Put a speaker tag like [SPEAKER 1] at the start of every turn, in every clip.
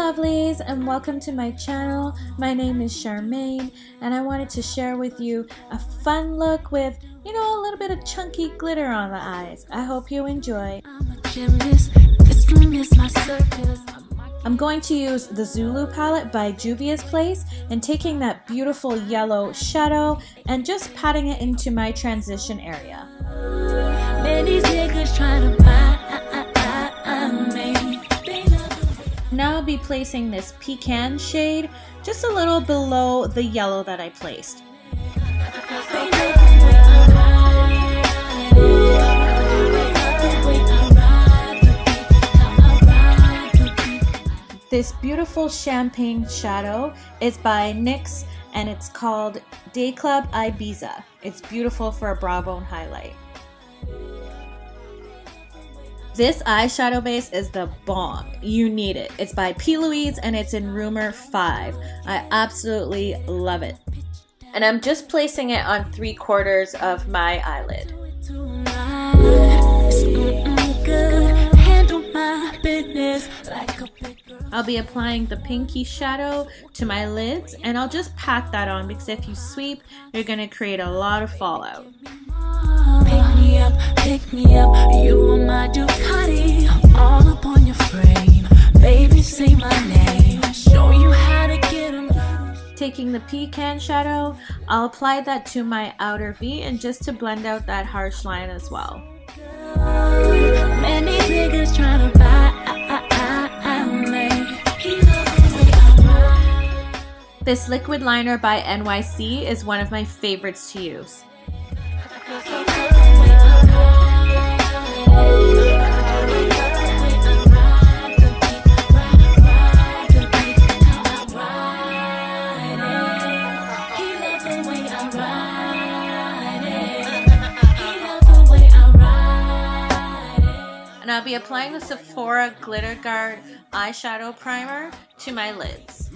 [SPEAKER 1] lovelies, and welcome to my channel. My name is Charmaine, and I wanted to share with you a fun look with, a little bit of chunky glitter on the eyes. I hope you enjoy. I'm going to use the Zulu palette by Juvia's Place and taking that beautiful yellow shadow and just patting it into my transition area. Now I'll be placing this pecan shade just a little below the yellow that I placed. This beautiful champagne shadow is by NYX and it's called Dayclub Ibiza. It's beautiful for a brow bone highlight. This eyeshadow base is the bomb. You need it. It's by PLouise and it's in Rumour 5. I absolutely love it. And I'm just placing it on 3/4 of my eyelid. I'll be applying the pinky shadow to my lids and I'll just pat that on because if you sweep, you're going to create a lot of fallout. Pick me up, you are my Ducati, I'm all up on your frame, baby say my name, show you how to get them. Taking the pecan shadow, I'll apply that to my outer V and just to blend out that harsh line as well. Many niggas trying to buy me. This liquid liner by NYC is one of my favorites to use. And I'll be applying the Sephora Glitterguard eyeshadow primer to my lids.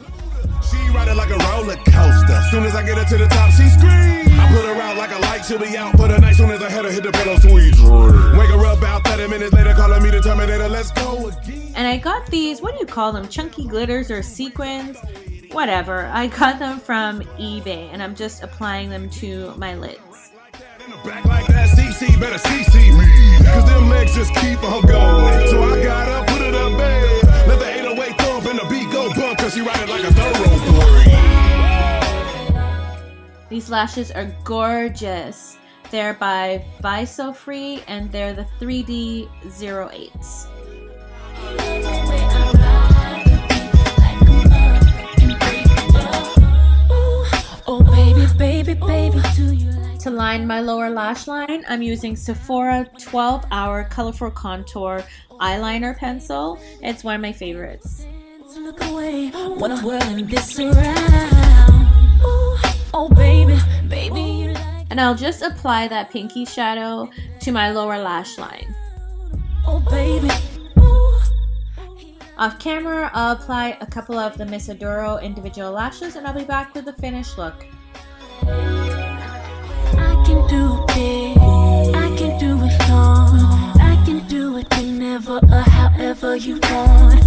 [SPEAKER 2] She riding like a roller coaster. Soon as I get her to the top, she screams. I put her out like a light, she'll be out for the night. Soon as I had her hit the pedal, sweet dream. Wake her up about 30 minutes later, calling me the Terminator. Let's go again.
[SPEAKER 1] And I got these, what do you call them? Chunky glitters or sequins? Whatever. I got them from eBay, and I'm just applying them to my lids.
[SPEAKER 2] In the back like that, CC better CC me. Cause them legs just keep her going. So I gotta put it up, babe. Let the 808 thump and the beat go bump. Cause she riding like a thoroughbred.
[SPEAKER 1] These lashes are gorgeous. They're by Visofree and they're the 3D 08s. Oh baby, baby, baby, do you like? To line my lower lash line, I'm using Sephora 12-hour Colorful Contour eyeliner pencil. It's one of my favorites. Look away when I'm whirling this around. Oh baby, baby, you like. And I'll just apply that pinky shadow to my lower lash line. Oh baby. Off camera, I'll apply a couple of the Miss Adoro individual lashes and I'll be back with the finished look. I can do it, I can do it long, I can do it whenever or however you want.